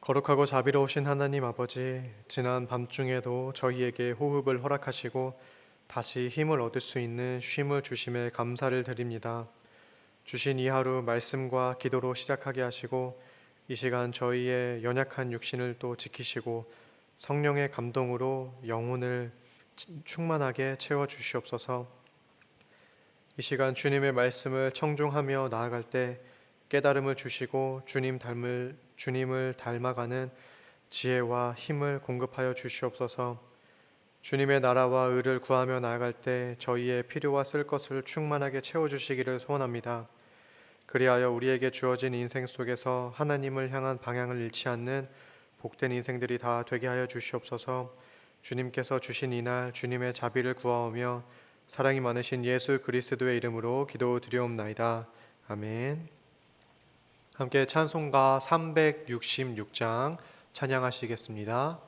거룩하고 자비로우신 하나님 아버지, 지난 밤중에도 저희에게 호흡을 허락하시고 다시 힘을 얻을 수 있는 쉼을 주심에 감사를 드립니다. 주신 이 하루 말씀과 기도로 시작하게 하시고 이 시간 저희의 연약한 육신을 또 지키시고 성령의 감동으로 영혼을 충만하게 채워 주시옵소서. 이 시간 주님의 말씀을 청종하며 나아갈 때 깨달음을 주시고 주님을 닮아가는 지혜와 힘을 공급하여 주시옵소서. 주님의 나라와 의를 구하며 나아갈 때 저희의 필요와 쓸 것을 충만하게 채워주시기를 소원합니다. 그리하여 우리에게 주어진 인생 속에서 하나님을 향한 방향을 잃지 않는 복된 인생들이 다 되게 하여 주시옵소서. 주님께서 주신 이날 주님의 자비를 구하오며 사랑이 많으신 예수 그리스도의 이름으로 기도드리옵나이다. 아멘. 함께 찬송가 366장 찬양하시겠습니다.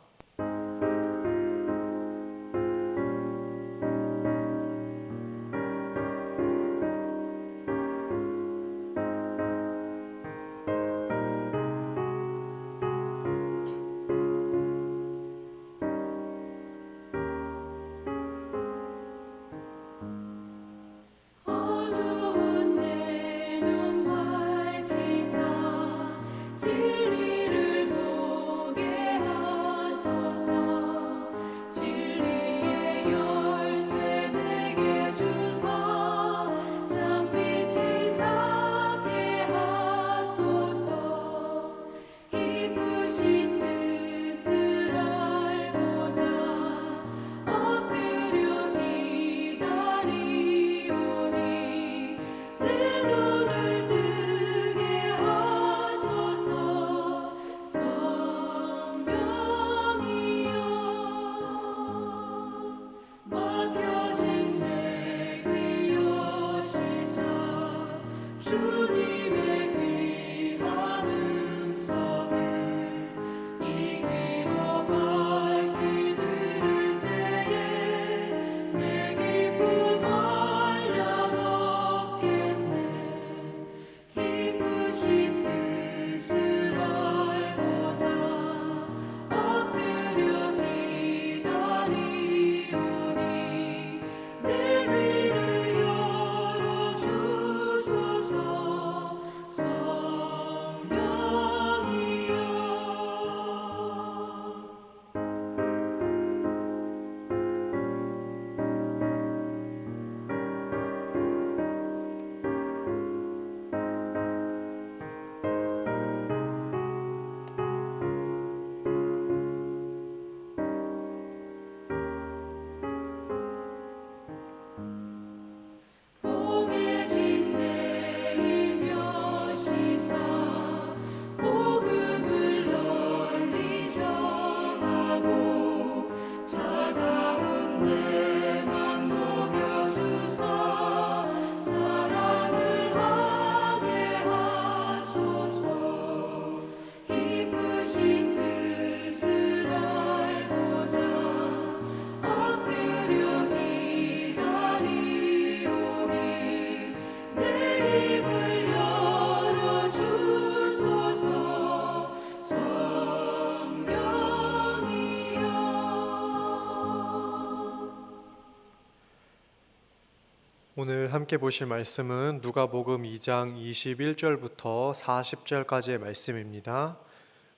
오늘 함께 보실 말씀은 누가복음 2장 21절부터 40절까지의 말씀입니다.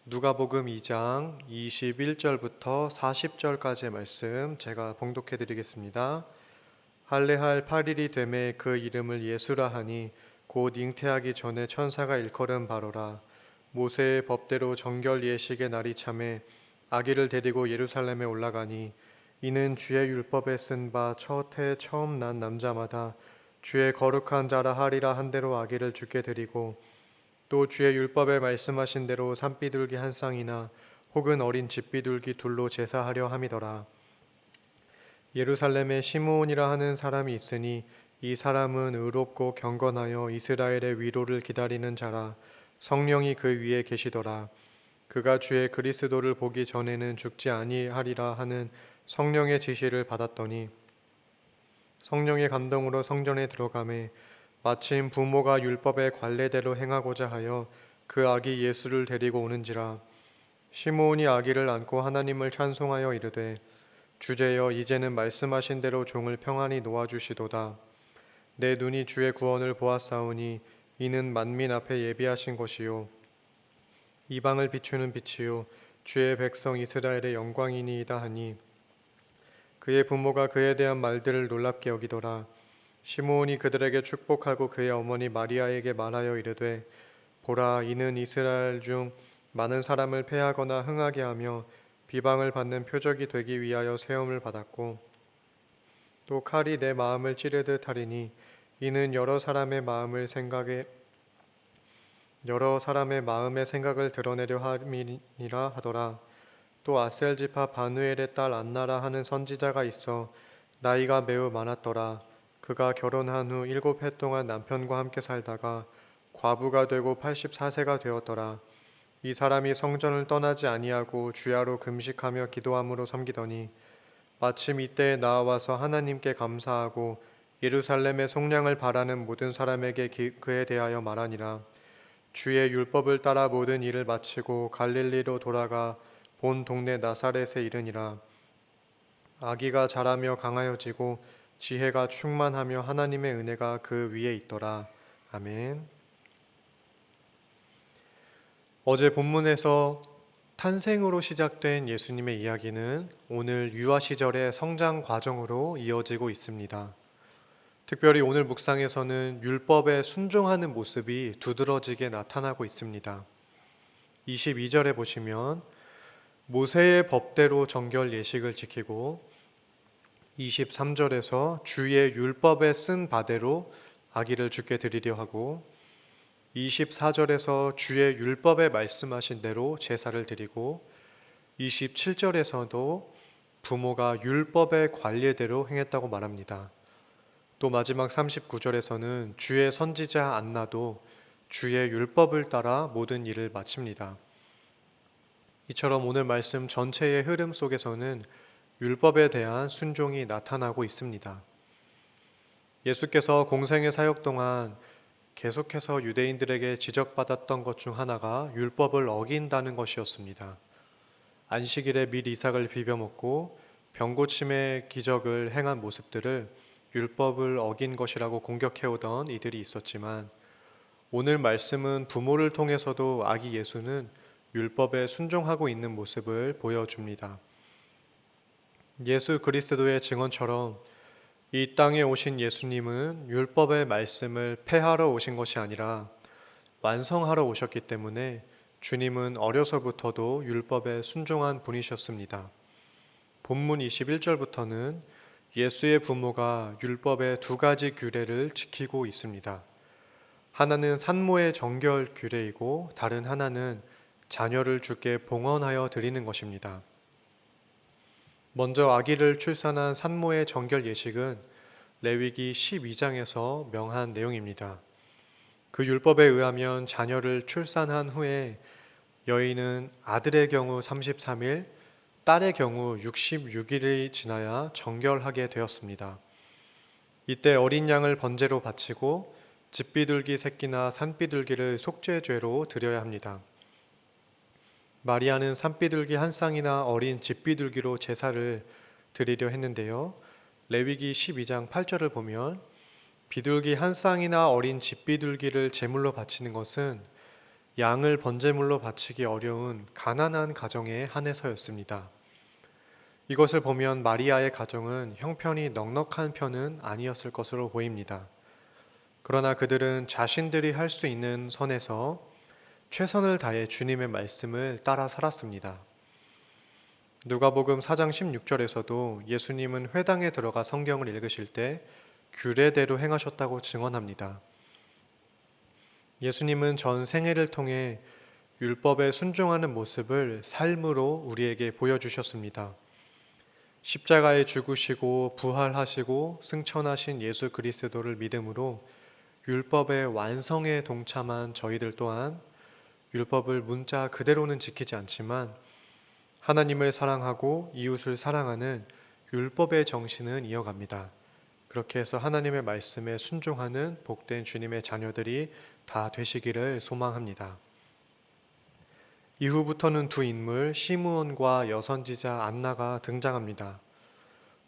누가복음 2장 21절부터 40절까지의 말씀 제가 봉독해 드리겠습니다. 할례할 8일이 되매 그 이름을 예수라 하니 곧 잉태하기 전에 천사가 일컬은 바로라. 모세의 법대로 정결 예식의 날이 차매 아기를 데리고 예루살렘에 올라가니 이는 주의 율법에 쓴 바 첫 해 처음 난 남자마다 주의 거룩한 자라 하리라 한 대로 아기를 주께 드리고 또 주의 율법에 말씀하신 대로 산비둘기 한 쌍이나 혹은 어린 집비둘기 둘로 제사하려 함이더라. 예루살렘에 시므온이라 하는 사람이 있으니 이 사람은 의롭고 경건하여 이스라엘의 위로를 기다리는 자라. 성령이 그 위에 계시더라. 그가 주의 그리스도를 보기 전에는 죽지 아니하리라 하는 성령의 지시를 받았더니 성령의 감동으로 성전에 들어가매 마침 부모가 율법의 관례대로 행하고자 하여 그 아기 예수를 데리고 오는지라. 시므온이 아기를 안고 하나님을 찬송하여 이르되 주제여 이제는 말씀하신 대로 종을 평안히 놓아주시도다. 내 눈이 주의 구원을 보았사오니 이는 만민 앞에 예비하신 것이요 이방을 비추는 빛이요 주의 백성 이스라엘의 영광이니이다 하니 그의 부모가 그에 대한 말들을 놀랍게 여기더라. 시므온이 그들에게 축복하고 그의 어머니 마리아에게 말하여 이르되 보라 이는 이스라엘 중 많은 사람을 패하거나 흥하게 하며 비방을 받는 표적이 되기 위하여 세움을 받았고 또 칼이 내 마음을 찌르듯 하리니 이는 여러 사람의 마음의 생각을 드러내려 함이니라 하더라. 또 아셀지파 바누엘의 딸 안나라 하는 선지자가 있어 나이가 매우 많았더라. 그가 결혼한 후 7해 동안 남편과 함께 살다가 과부가 되고 84세가 되었더라. 이 사람이 성전을 떠나지 아니하고 주야로 금식하며 기도함으로 섬기더니 마침 이때에 나와서 하나님께 감사하고 예루살렘의 속량을 바라는 모든 사람에게 그에 대하여 말하니라. 주의 율법을 따라 모든 일을 마치고 갈릴리로 돌아가 본 동네 나사렛에 이르니라. 아기가 자라며 강하여지고 지혜가 충만하며 하나님의 은혜가 그 위에 있더라. 아멘. 어제 본문에서 탄생으로 시작된 예수님의 이야기는 오늘 유아 시절의 성장 과정으로 이어지고 있습니다. 특별히 오늘 묵상에서는 율법에 순종하는 모습이 두드러지게 나타나고 있습니다. 22절에 보시면 모세의 법대로 정결 예식을 지키고 23절에서 주의 율법에 쓴 바대로 아기를 주께 드리려 하고 24절에서 주의 율법에 말씀하신 대로 제사를 드리고 27절에서도 부모가 율법의 관례대로 행했다고 말합니다. 또 마지막 39절에서는 주의 선지자 안나도 주의 율법을 따라 모든 일을 마칩니다. 이처럼 오늘 말씀 전체의 흐름 속에서는 율법에 대한 순종이 나타나고 있습니다. 예수께서 공생의 사역 동안 계속해서 유대인들에게 지적받았던 것 중 하나가 율법을 어긴다는 것이었습니다. 안식일에 밀 이삭을 비벼 먹고 병고침의 기적을 행한 모습들을 율법을 어긴 것이라고 공격해오던 이들이 있었지만 오늘 말씀은 부모를 통해서도 아기 예수는 율법에 순종하고 있는 모습을 보여줍니다. 예수 그리스도의 증언처럼 이 땅에 오신 예수님은 율법의 말씀을 폐하러 오신 것이 아니라 완성하러 오셨기 때문에 주님은 어려서부터도 율법에 순종한 분이셨습니다. 본문 21절부터는 예수의 부모가 율법의 두 가지 규례를 지키고 있습니다. 하나는 산모의 정결 규례이고 다른 하나는 자녀를 주께 봉헌하여 드리는 것입니다. 먼저 아기를 출산한 산모의 정결 예식은 레위기 12장에서 명한 내용입니다. 그 율법에 의하면 자녀를 출산한 후에 여인은 아들의 경우 33일, 딸의 경우 66일이 지나야 정결하게 되었습니다. 이때 어린 양을 번제로 바치고 집비둘기 새끼나 산비둘기를 속죄죄로 드려야 합니다. 마리아는 산비둘기 한 쌍이나 어린 집비둘기로 제사를 드리려 했는데요. 레위기 12장 8절을 보면 비둘기 한 쌍이나 어린 집비둘기를 제물로 바치는 것은 양을 번제물로 바치기 어려운 가난한 가정에 한해서였습니다. 이것을 보면 마리아의 가정은 형편이 넉넉한 편은 아니었을 것으로 보입니다. 그러나 그들은 자신들이 할 수 있는 선에서 최선을 다해 주님의 말씀을 따라 살았습니다. 누가복음 4장 16절에서도 예수님은 회당에 들어가 성경을 읽으실 때 규례대로 행하셨다고 증언합니다. 예수님은 전 생애를 통해 율법에 순종하는 모습을 삶으로 우리에게 보여주셨습니다. 십자가에 죽으시고 부활하시고 승천하신 예수 그리스도를 믿음으로 율법의 완성에 동참한 저희들 또한 율법을 문자 그대로는 지키지 않지만 하나님을 사랑하고 이웃을 사랑하는 율법의 정신은 이어갑니다. 그렇게 해서 하나님의 말씀에 순종하는 복된 주님의 자녀들이 다 되시기를 소망합니다. 이후부터는 두 인물 시므온과 여선지자 안나가 등장합니다.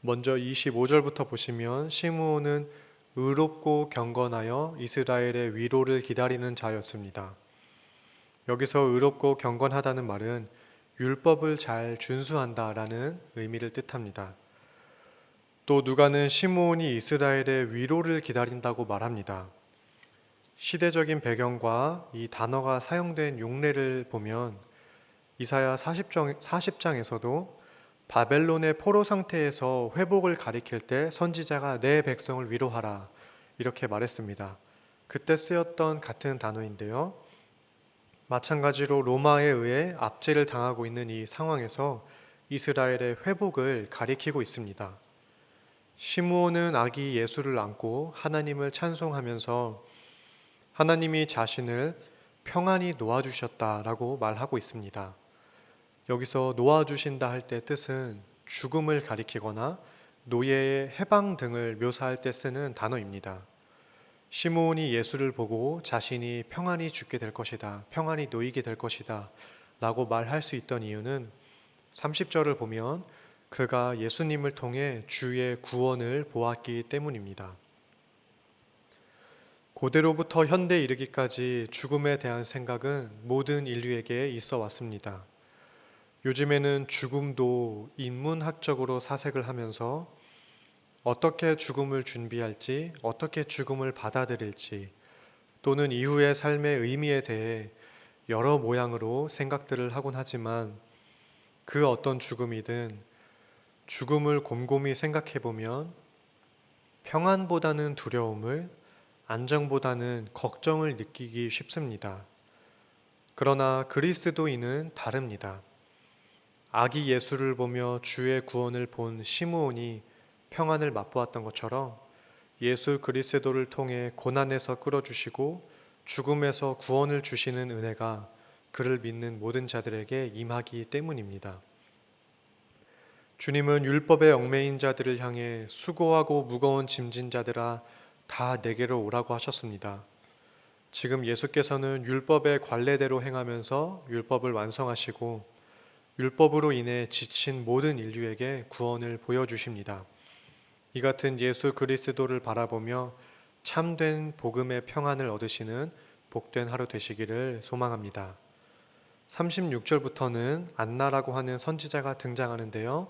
먼저 25절부터 보시면 시므온은 의롭고 경건하여 이스라엘의 위로를 기다리는 자였습니다. 여기서 의롭고 경건하다는 말은 율법을 잘 준수한다라는 의미를 뜻합니다. 또 누가는 시므온이 이스라엘의 위로를 기다린다고 말합니다. 시대적인 배경과 이 단어가 사용된 용례를 보면 이사야 40장에서도 바벨론의 포로 상태에서 회복을 가리킬 때 선지자가 내 백성을 위로하라 이렇게 말했습니다. 그때 쓰였던 같은 단어인데요. 마찬가지로 로마에 의해 압제를 당하고 있는 이 상황에서 이스라엘의 회복을 가리키고 있습니다. 시므온은 아기 예수를 안고 하나님을 찬송하면서 하나님이 자신을 평안히 놓아주셨다라고 말하고 있습니다. 여기서 놓아주신다 할 때 뜻은 죽음을 가리키거나 노예의 해방 등을 묘사할 때 쓰는 단어입니다. 시므온이 예수를 보고 자신이 평안히 죽게 될 것이다, 평안히 놓이게 될 것이다 라고 말할 수 있던 이유는 30절을 보면 그가 예수님을 통해 주의 구원을 보았기 때문입니다. 고대로부터 현대에 이르기까지 죽음에 대한 생각은 모든 인류에게 있어 왔습니다. 요즘에는 죽음도 인문학적으로 사색을 하면서 어떻게 죽음을 준비할지, 어떻게 죽음을 받아들일지, 또는 이후의 삶의 의미에 대해 여러 모양으로 생각들을 하곤 하지만 그 어떤 죽음이든 죽음을 곰곰이 생각해 보면 평안보다는 두려움을, 안정보다는 걱정을 느끼기 쉽습니다. 그러나 그리스도인은 다릅니다. 아기 예수를 보며 주의 구원을 본 시므온이 평안을 맛보았던 것처럼 예수 그리스도를 통해 고난에서 끌어주시고 죽음에서 구원을 주시는 은혜가 그를 믿는 모든 자들에게 임하기 때문입니다. 주님은 율법의 얽매인 자들을 향해 수고하고 무거운 짐진 자들아 다 내게로 오라고 하셨습니다. 지금 예수께서는 율법의 관례대로 행하면서 율법을 완성하시고 율법으로 인해 지친 모든 인류에게 구원을 보여주십니다. 이 같은 예수 그리스도를 바라보며 참된 복음의 평안을 얻으시는 복된 하루 되시기를 소망합니다. 36절부터는 안나라고 하는 선지자가 등장하는데요.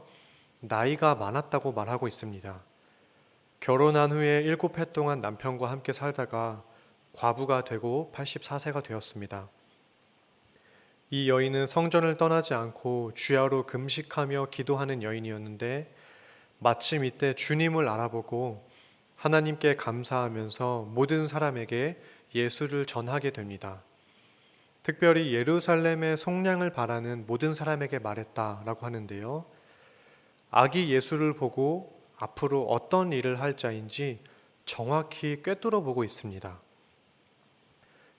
나이가 많았다고 말하고 있습니다. 결혼한 후에 7해 동안 남편과 함께 살다가 과부가 되고 84세가 되었습니다. 이 여인은 성전을 떠나지 않고 주야로 금식하며 기도하는 여인이었는데 마침 이때 주님을 알아보고 하나님께 감사하면서 모든 사람에게 예수를 전하게 됩니다. 특별히 예루살렘의 속량을 바라는 모든 사람에게 말했다라고 하는데요. 아기 예수를 보고 앞으로 어떤 일을 할 자인지 정확히 꿰뚫어 보고 있습니다.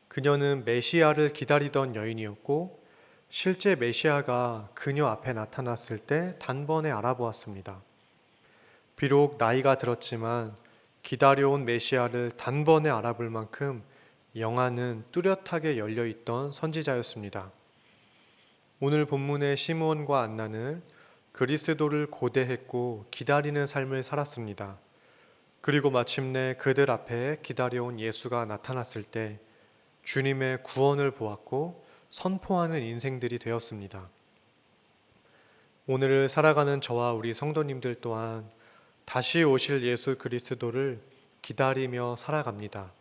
그녀는 메시아를 기다리던 여인이었고 실제 메시아가 그녀 앞에 나타났을 때 단번에 알아보았습니다. 비록 나이가 들었지만 기다려온 메시아를 단번에 알아볼 만큼 영안은 뚜렷하게 열려있던 선지자였습니다. 오늘 본문의 시므온과 안나는 그리스도를 고대했고 기다리는 삶을 살았습니다. 그리고 마침내 그들 앞에 기다려온 예수가 나타났을 때 주님의 구원을 보았고 선포하는 인생들이 되었습니다. 오늘을 살아가는 저와 우리 성도님들 또한 다시 오실 예수 그리스도를 기다리며 살아갑니다.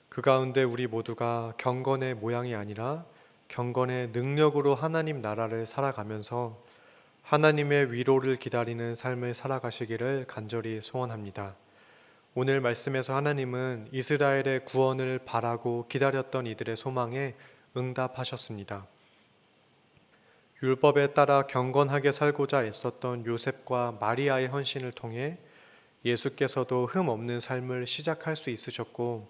그 가운데 우리 모두가 경건의 모양이 아니라 경건의 능력으로 하나님 나라를 살아가면서 하나님의 위로를 기다리는 삶을 살아가시기를 간절히 소원합니다. 오늘 말씀에서 하나님은 이스라엘의 구원을 바라고 기다렸던 이들의 소망에 응답하셨습니다. 율법에 따라 경건하게 살고자 애썼던 요셉과 마리아의 헌신을 통해 예수께서도 흠 없는 삶을 시작할 수 있으셨고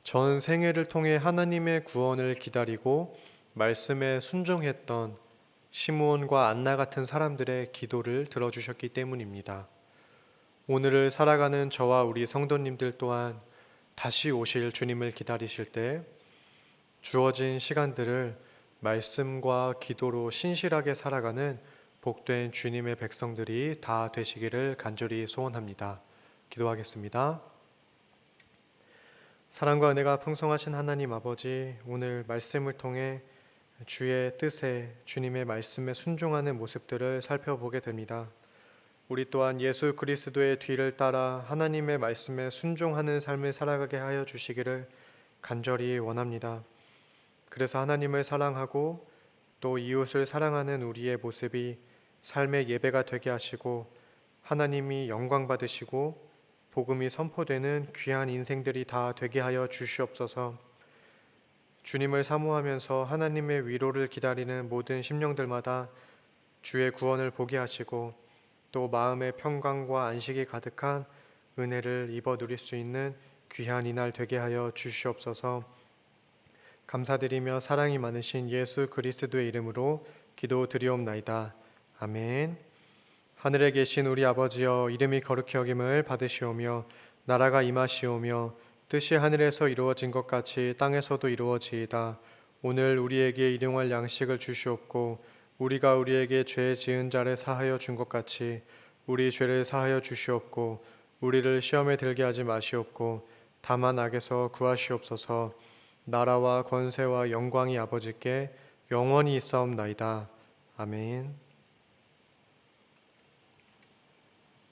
전 생애를 통해 하나님의 구원을 기다리고 말씀에 순종했던 시므온과 안나 같은 사람들의 기도를 들어주셨기 때문입니다. 오늘을 살아가는 저와 우리 성도님들 또한 다시 오실 주님을 기다리실 때 주어진 시간들을 말씀과 기도로 신실하게 살아가는 복된 주님의 백성들이 다 되시기를 간절히 소원합니다. 기도하겠습니다. 사랑과 은혜가 풍성하신 하나님 아버지, 오늘 말씀을 통해 주의 뜻에 주님의 말씀에 순종하는 모습들을 살펴보게 됩니다. 우리 또한 예수 그리스도의 뒤를 따라 하나님의 말씀에 순종하는 삶을 살아가게 하여 주시기를 간절히 원합니다. 그래서 하나님을 사랑하고 또 이웃을 사랑하는 우리의 모습이 삶의 예배가 되게 하시고 하나님이 영광 받으시고 복음이 선포되는 귀한 인생들이 다 되게 하여 주시옵소서. 주님을 사모하면서 하나님의 위로를 기다리는 모든 심령들마다 주의 구원을 보게 하시고 또 마음의 평강과 안식이 가득한 은혜를 입어 누릴 수 있는 귀한 이날 되게 하여 주시옵소서. 감사드리며 사랑이 많으신 예수 그리스도의 이름으로 기도드리옵나이다. 아멘. 하늘에 계신 우리 아버지여, 이름이 거룩히 여김을 받으시오며 나라가 임하시오며 뜻이 하늘에서 이루어진 것 같이 땅에서도 이루어지이다. 오늘 우리에게 일용할 양식을 주시옵고 우리가 우리에게 죄 지은 자를 사하여 준 것 같이 우리 죄를 사하여 주시옵고 우리를 시험에 들게 하지 마시옵고 다만 악에서 구하시옵소서. 나라와 권세와 영광이 아버지께 영원히 있사옵나이다. 아멘.